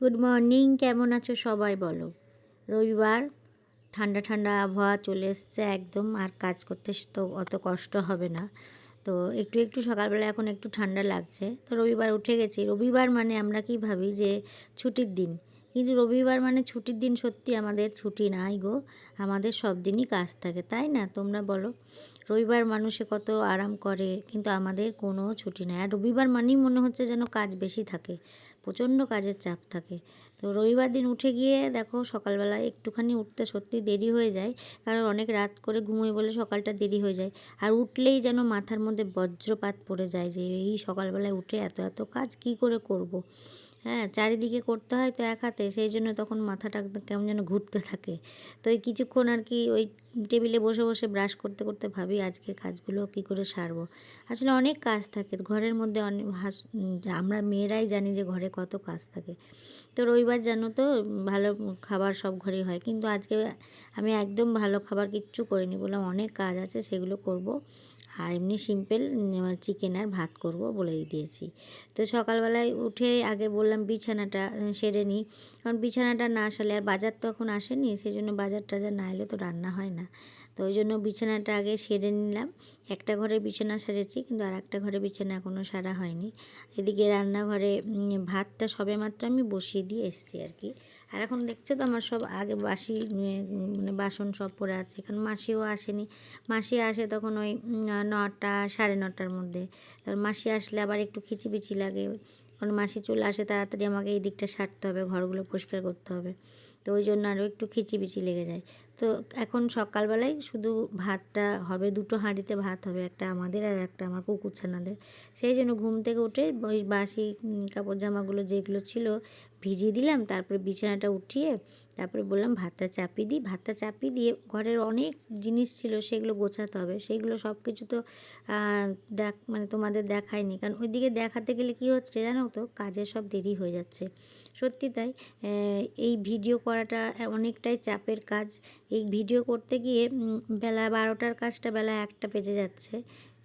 Good morning, কেমন আছো সবাই বলো। রবিবার, ঠান্ডা ঠান্ডা আবহাওয়া চলে এসছে একদম, আর কাজ করতে তো অত কষ্ট হবে না। তো একটু একটু সকালবেলা এখন একটু ঠান্ডা লাগছে। তো রবিবার উঠে গেছি। রবিবার মানে আমরা কি ভাবি যে ছুটির দিন, কিন্তু রবিবার মানে ছুটির দিন সত্যি আমাদের ছুটি নাই গো। আমাদের সব দিনই কাজ থাকে, তাই না? তোমরা বলো। রবিবার মানুষে কত আরাম করে, কিন্তু আমাদের কোনো ছুটি নেই। আর রবিবার মানেই মনে হচ্ছে যেন কাজ বেশি থাকে, প্রচণ্ড কাজের চাপ থাকে। তো রবিবার দিন উঠে গিয়ে দেখো সকালবেলা একটুখানি উঠতে সত্যি দেরি হয়ে যায়, কারণ অনেক রাত করে ঘুমোই বলে সকালটা দেরি হয়ে যায়। আর উঠলেই যেন মাথার মধ্যে বজ্রপাত পড়ে যায় যে এই সকালবেলায় উঠে এত এত কাজ কি করে করব। হ্যাঁ, চারিদিকে করতে হয় তো এক হাতে, সেই জন্য তখন মাথাটা একদম কেমন যেন ঘুরতে থাকে। তো এই কিছুক্ষণ আর কি ওই টেবিলে বসে বসে ব্রাশ করতে করতে ভাবি আজকের কাজগুলো কী করে সারবো। আসলে অনেক কাজ থাকে ঘরের মধ্যে, অনেক আমরা মেয়েরাই জানি যে ঘরে কত কাজ থাকে। তো রবিবার জানো তো ভালো খাবার সব ঘরেই হয়, কিন্তু আজকে আমি একদম ভালো খাবার কিচ্ছু করিনি, বললাম অনেক কাজ আছে সেগুলো করব, আর এমনি সিম্পল চিকেন আর ভাত করব বলে দিয়েছি। তো সকালবেলায় উঠে আগে বললাম বিছানাটা সেরে নিই, কারণ বিছানাটা না আসলে আর বাজার তো এখন আসেনি, সেই জন্য বাজার টাজার না এলে তো রান্না হয় না। তো ওই জন্য বিছানাটা আগে সেরে নিলাম। একটা ঘরে বিছানা সেরেছি, কিন্তু আর একটা ঘরে বিছানা এখনও সারা হয়নি। এদিকে রান্নাঘরে ভাতটা সবেমাত্র আমি বসিয়ে দিয়ে এসেছি আর কি। আর এখন দেখছো তো আমার সব আগে বাসি মানে বাসন সব পড়ে আছে, এখন মাসিও আসেনি। মাসি আসে তখন ওই 9টা 9:30টার মধ্যে। তারপর মাসি আসলে আবার একটু খিচিবিচি লাগে, কারণ মাসি চলে আসে তাড়াতাড়ি, আমাকে এই দিকটা সারতে হবে, ঘরগুলো পরিষ্কার করতে হবে। তো ওই জন্য আরও একটু খিচিবিচি লেগে যায়। তো এখন সকালবেলায় শুধু ভাতটা হবে, দুটো হাঁড়িতে ভাত হবে, একটা আমাদের আর একটা আমার কুকুরছানাদের। সেই জন্য ঘুম থেকে উঠে ওই বাসি কাপড় জামাগুলো যেগুলো ছিল ভিজিয়ে দিলাম, তারপরে বিছানাটা উঠিয়ে তারপরে বললাম ভাতটা চাপিয়ে দিই। ভাতটা চাপিয়ে দিয়ে ঘরের অনেক জিনিস ছিল সেগুলো গোছাতে হবে, সেইগুলো সব কিছু তো মানে তোমাদের দেখায়নি, কারণ ওইদিকে দেখাতে গেলে কী হচ্ছে জানো তো, কাজে সব দেরি হয়ে যাচ্ছে। সত্যি তাই। এই ভিডিও করাটা অনেকটাই চাপের কাজ। এই ভিডিও করতে গিয়ে বেলা 12টার কাজটা বেলা 1টা বেজে যাচ্ছে,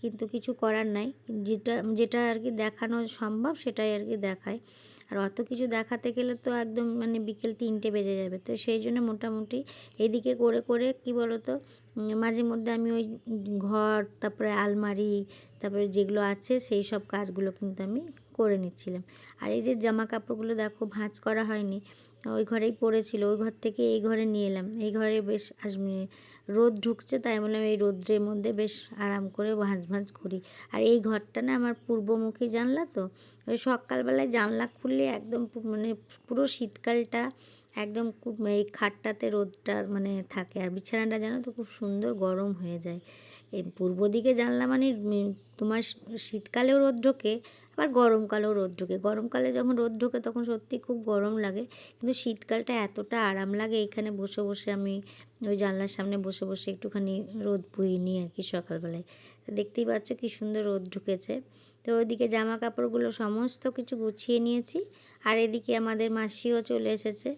কিন্তু কিছু করার নাই। যেটা যেটা আর কি দেখানো সম্ভব সেটাই আর কি দেখায়। আর অত কিছু দেখাতে গেলে তো একদম মানে বিকেল 3টে বেজে যাবে। তো সেই জন্য মোটামুটি এদিকে করে করে কি বলো তো, মাঝে মধ্যে আমি ওই ঘর, তারপরে আলমারি, তারপরে যেগুলো আছে সেই সব কাজগুলো কিন্তু আমি করে নিচ্ছিলাম। আর এই যে জামা কাপড়গুলো দেখো ভাঁজ করা হয়নি, ওই ঘরেই পড়েছিল, ওই ঘর থেকে এই ঘরে নিয়ে এলাম। এই ঘরে বেশ রোদ ঢুকছে, তাই বললাম এই রোদ্রের মধ্যে বেশ আরাম করে ভাঁজ ভাঁজ করি। আর এই ঘরটা না আমার পূর্বমুখী জানলা, তো ওই সকালবেলায় জানলা খুললে একদম মানে পুরো শীতকালটা একদম খুব এই খাটটাতে রোদটা মানে থাকে, আর বিছানাটা জানো তো খুব সুন্দর গরম হয়ে যায়। এই পূর্ব দিকে জানলা মানে তোমার শীতকালেও রোদ ঢোকে, আবার গরমকালেও রোদ ঢোকে। গরমকালে যখন রোদ ঢোকে তখন সত্যি খুব গরম লাগে, কিন্তু শীতকালটা এতটা আরাম লাগে এখানে বসে বসে, আমি ওই জানলার সামনে বসে বসে একটুখানি রোদ বইয়ে নিই আর কি সকালবেলায়। তো দেখতেই পাচ্ছ কী সুন্দর রোদ ঢুকেছে। তো ওইদিকে জামা কাপড়গুলো সমস্ত কিছু গুছিয়ে নিয়েছি, আর এদিকে আমাদের মাসিও চলে এসেছে।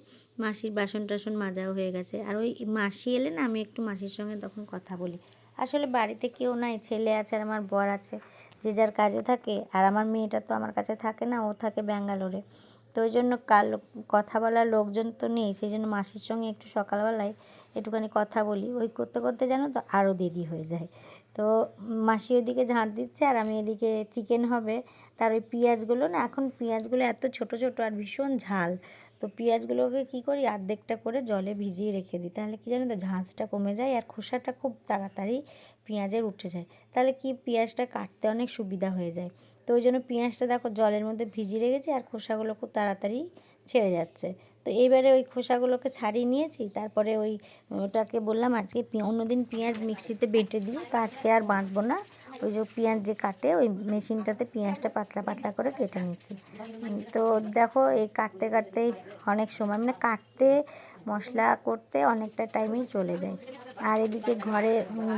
মাসির বাসন টাসন মাজাও হয়ে গেছে। আর ওই মাসি এলে না আমি একটু মাসির সঙ্গে তখন কথা বলি। আসলে বাড়িতে কেউ নাই, ছেলে আছে আর আমার বর আছে, যে যার কাজে থাকে। আর আমার মেয়েটা তো আমার কাছে থাকে না, ও থাকে ব্যাঙ্গালোরে। তো ওই জন্য কথা বলার লোকজন তো নেই, সেই জন্য মাসির সঙ্গে একটু সকালবেলায় একটুখানি কথা বলি। ওই করতে করতে জানো তো আরও দেরি হয়ে যায়। তো মাসি ওদিকে ঝাঁট দিচ্ছে আর আমি এদিকে চিকেন হবে, তার ওই পেঁয়াজগুলো না, এখন পেঁয়াজগুলো এত ছোট ছোট আর ভীষণ ঝাল। তো পেঁয়াজগুলোকে কী করি, অর্ধেকটা করে জলে ভিজিয়ে রেখে দিই, তাহলে কী জানো তো ঝাঁঝটা কমে যায় আর খোসাটা খুব তাড়াতাড়ি পেঁয়াজের উঠে যায়, তাহলে কি পেঁয়াজটা কাটতে অনেক সুবিধা হয়ে যায়। তো ওই জন্য পেঁয়াজটা দেখো জলের মধ্যে ভিজিয়ে রেখেছি, আর খোসাগুলো খুব তাড়াতাড়ি ছেড়ে যাচ্ছে। তো এইবারে ওই খোসাগুলোকে ছাড়িয়ে নিয়েছি, তারপরে ওটাকে বললাম আজকে অন্যদিন পেঁয়াজ মিক্সিতে বেটে দিই, তো আজকে আর বাটবো না। ওই যে পেঁয়াজ যে কাটে ওই মেশিনটাতে পেঁয়াজটা পাতলা পাতলা করে কেটে নিচ্ছি। তো দেখো এই কাটতে কাটতেই অনেক সময় মানে কাটতে মশলা করতে অনেকটা টাইমেই চলে যায়। আর এদিকে ঘরে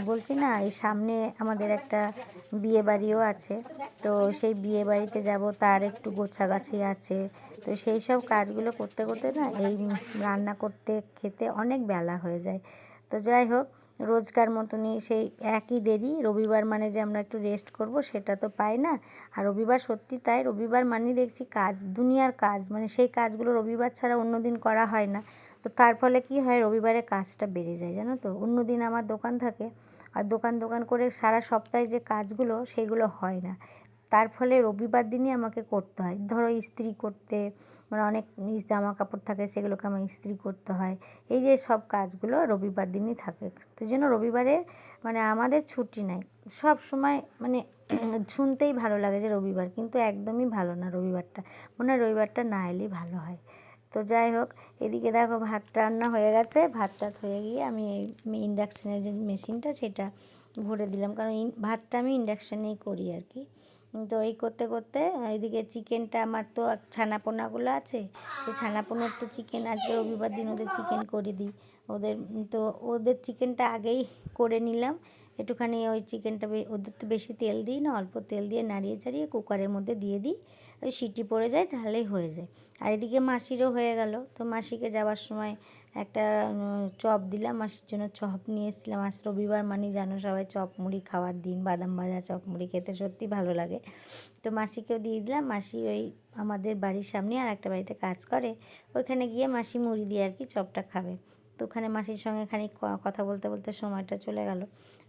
বলছি না, এই সামনে আমাদের একটা বিয়ে বাড়িও আছে, তো সেই বিয়ে বাড়িতে যাব, তার একটু গোছাগাছি আছে। তো সেই সব কাজগুলো করতে করতে না এই রান্না করতে খেতে অনেক বেলা হয়ে যায়। তো যাই হোক, রোজকার মতনই সেই একই দেরি। রবিবার মানে যে আমরা একটু রেস্ট করব সেটা তো পাই না। আর রবিবার সত্যি তাই, রবিবার মানেই দেখছি কাজ, দুনিয়ার কাজ, মানে সেই কাজগুলো রবিবার ছাড়া অন্য দিন করা হয় না। তো তার ফলে কী হয়, রবিবারে কাজটা বেড়ে যায় জানো তো। অন্য দিন আমার দোকান থাকে, আর দোকান করে সারা সপ্তাহে যে কাজগুলো সেইগুলো হয় না। তার ফলে রবিবার দিনই আমাকে করতে হয়। ধরো ইস্ত্রি করতে, মানে অনেক জামা কাপড় থাকে সেগুলোকে আমার ইস্ত্রি করতে হয়। এই যে সব কাজগুলো রবিবার দিনই থাকে। তো জন্য রবিবারে মানে আমাদের ছুটি নাই। সব সময় মানে শুনতেই ভালো লাগে যে রবিবার, কিন্তু একদমই ভালো না রবিবারটা। মনে হয় রবিবারটা না এলেই ভালো হয়। তো যাই হোক, এদিকে দেখো ভাত রান্না হয়ে গেছে। ভাত টাত হয়ে গিয়ে আমি এই ইন্ডাকশানের যে মেশিনটা সেটা ভরে দিলাম, কারণ ভাতটা আমি ইন্ডাকশানেই করি আর কি। তো এই করতে করতে এইদিকে চিকেনটা, আমার তো ছানাপোনাগুলো আছে, সেই ছানাপোনার তো চিকেন আজকে রবিবার দিন ওদের চিকেন করে দিই। তো ওদের চিকেনটা আগেই করে নিলাম। একটুখানি ওই চিকেনটা ওদের তো বেশি তেল দিই না, অল্প তেল দিয়ে নাড়িয়ে চাড়িয়ে কুকারের মধ্যে দিয়ে দিই, ওই সিটি পড়ে যায় তাহলেই হয়ে যায়। আর এদিকে মাসিরও হয়ে গেল। তো মাসিকে যাওয়ার সময় একটা চপ দিলাম, মাসির জন্য চপ নিয়ে এসেছিলাম। আজ রবিবার মানে জানো সবাই চপ মুড়ি খাওয়ার দিন, বাদাম ভাজা চপ মুড়ি খেতে সত্যি ভালো লাগে। তো মাসিকেও দিয়ে দিলাম। মাসি ওই আমাদের বাড়ির সামনে আর একটা বাড়িতে কাজ করে, ওইখানে গিয়ে মাসি মুড়ি দিয়ে আর কি চপটা খাবে। তো ওখানে মাসির সঙ্গে খানিক কথা বলতে বলতে সময়টা চলে গেল।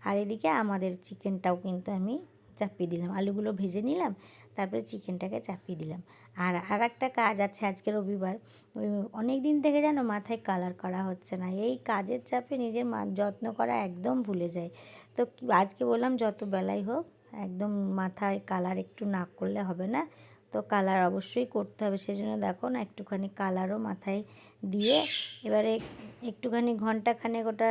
আর এদিকে আমাদের চিকেনটাও কিন্তু আমি চাপিয়ে দিলাম, আলুগুলো ভেজে নিলাম, তারপরে চিকেনটাকে চাপিয়ে দিলাম। আর একটা কাজ আছে আজকে রবিবার, ওই অনেক দিন থেকে যেন মাথায় কালার করা হচ্ছে না। এই কাজের চাপে নিজের যত্ন করা একদম ভুলে যায়। তো আজকে বললাম যত বেলাই হোক একদম মাথায় কালার একটু না করলে হবে না। তো কালার অবশ্যই করতে হবে, সেজন্য দেখো না একটুখানি কালারও মাথায় দিয়ে এবারে একটুখানি ঘন্টাখানেক ওটা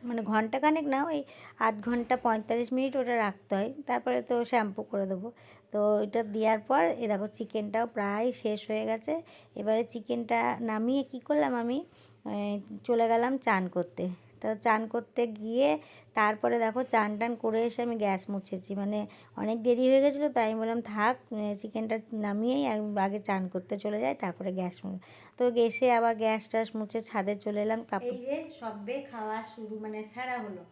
মানে ঘন্টাখানেক না, ওই আধ ঘন্টা 45 মিনিট ওটা রাখতে হয়। তারপরে তো শ্যাম্পু করে দেবো। তো এটা দেওয়ার পর এ দেখো চিকেনটাও প্রায় শেষ হয়ে গেছে। এবারে চিকেনটা নামিয়ে কী করলাম, আমি চলে গেলাম চান করতে। তো চান করতে গিয়ে তারপরে দেখো চান টান করে এসে আমি গ্যাস মুছেছি, মানে অনেক দেরি হয়ে গেছিলো, তাই আমি বললাম থাক চিকেনটা নামিয়েই আগে চান করতে চলে যাই, তারপরে গ্যাস তো এসে আবার গ্যাস টাস মুছে ছাদে চলে এলাম। কাপড় এই যে সবে খাওয়া শুরু, মানে সারা হলো।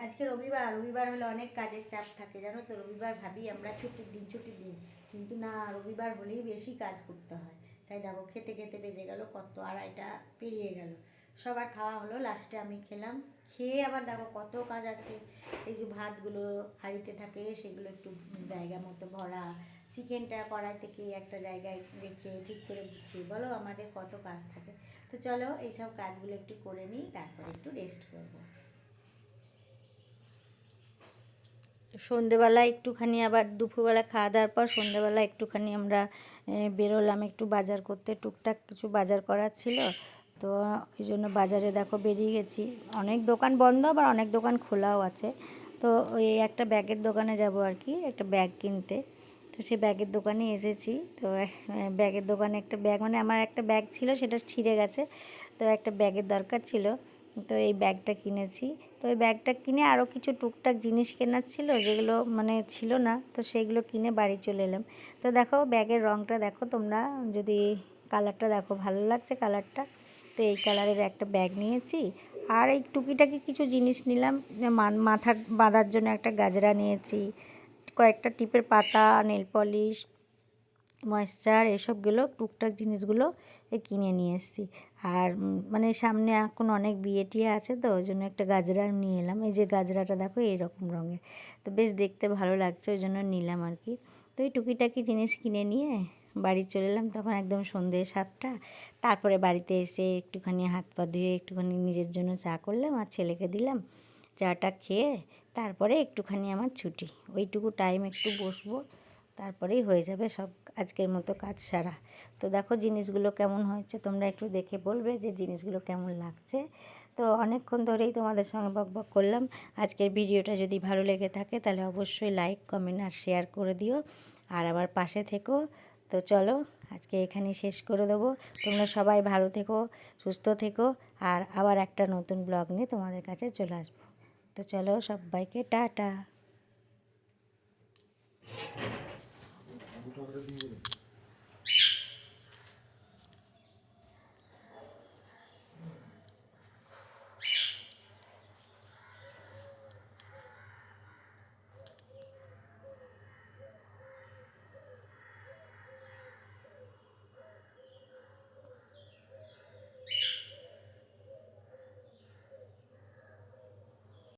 আজকে রবিবার হলে অনেক কাজের চাপ থাকে জানো তো। রবিবার ভাবি আমরা ছুটির দিন, কিন্তু না, রবিবার হলেই বেশি কাজ করতে হয়। তাই দেখো খেতে খেতে বেজে গেল কত, 2:30 পেরিয়ে গেল। সবার খাওয়া হলো, লাস্টে আমি খেলাম। খেয়ে আবার দেখো কত কাজ আছে। এই যে ভাতগুলো হাঁড়িতে থাকে সেগুলো একটু জায়গা মতো ভরা, চিকেনটা কড়াই থেকে একটা জায়গায় রেখে ঠিক করে গুছিয়ে, বলো আমাদের কত কাজ থাকে। তো চলো এইসব কাজগুলো একটু করে নিই, তারপরে একটু রেস্ট করবো। সন্ধেবেলা একটুখানি আবার দুপুরবেলা খাওয়া দাওয়ার পর সন্ধেবেলা একটুখানি আমরা বেরোলাম একটু বাজার করতে, টুকটাক কিছু বাজার করার ছিল। তো ওই জন্য বাজারে দেখো বেরিয়ে গেছি। অনেক দোকান বন্ধ, আবার অনেক দোকান খোলাও আছে। তো ওই একটা ব্যাগের দোকানে যাব আর কি, একটা ব্যাগ কিনতে। তো সেই ব্যাগের দোকানে এসেছি। তো ব্যাগের দোকানে একটা ব্যাগ, মানে আমার একটা ব্যাগ ছিল সেটা ছিঁড়ে গেছে, তো একটা ব্যাগের দরকার ছিল। তো এই ব্যাগটা কিনেছি। তো ওই ব্যাগটা কিনে আরও কিছু টুকটাক জিনিস কেনার ছিল যেগুলো মানে ছিল না, তো সেইগুলো কিনে বাড়ি চলে এলাম। তো দেখো ব্যাগের রঙটা দেখো তোমরা, যদি কালারটা দেখো ভালো লাগছে কালারটা। তো এই কালারের একটা ব্যাগ নিয়েছি। আর এই টুকিটাকি কিছু জিনিস নিলাম, মাথার বাঁধার জন্য একটা গাজরা নিয়েছি, কয়েকটা টিপের পাতা, নেল পলিশ, ময়েশ্চার, এসবগুলো টুকটাক জিনিসগুলো কিনে নিয়ে এসেছি। আর মানে সামনে এখন অনেক বিয়ে টিয়ে আছে, তো ওই জন্য একটা গাজরা নিয়ে এলাম। এই যে গাজরাটা দেখো এইরকম রঙের, তো বেশ দেখতে ভালো লাগছে, ওই জন্য নিলাম আর কি। তো এই টুকিটাকি জিনিস কিনে নিয়ে বাড়ি চলে এলাম, তখন একদম সন্ধ্যে 7টা। তারপরে বাড়িতে এসে একটুখানি হাত পা ধুয়ে একটুখানি নিজের জন্য চা করলাম আর ছেলেকে দিলাম। চাটা খেয়ে তারপরে একটুখানি আমার ছুটি, ওইটুকু টাইম একটু বসবো, তারপরেই হয়ে যাবে সব আজকের মতো কাজ সারা। তো দেখো জিনিসগুলো কেমন হয়েছে তোমরা একটু দেখে বলবে যে জিনিসগুলো কেমন লাগছে। তো অনেকক্ষণ ধরেই তোমাদের সঙ্গে বকবক করলাম। আজকের ভিডিওটা যদি ভালো লেগে থাকে তাহলে অবশ্যই লাইক কমেন্ট আর শেয়ার করে দিও, আর আমার পাশে থেকো। তো চলো আজকে এখানেই শেষ করে দেবো। তোমরা সবাই ভালো থেকো, সুস্থ থেকো, আর আবার একটা নতুন ব্লগ নিয়ে তোমাদের কাছে চলে আসবো। তো চলো সবাইকে টাটা।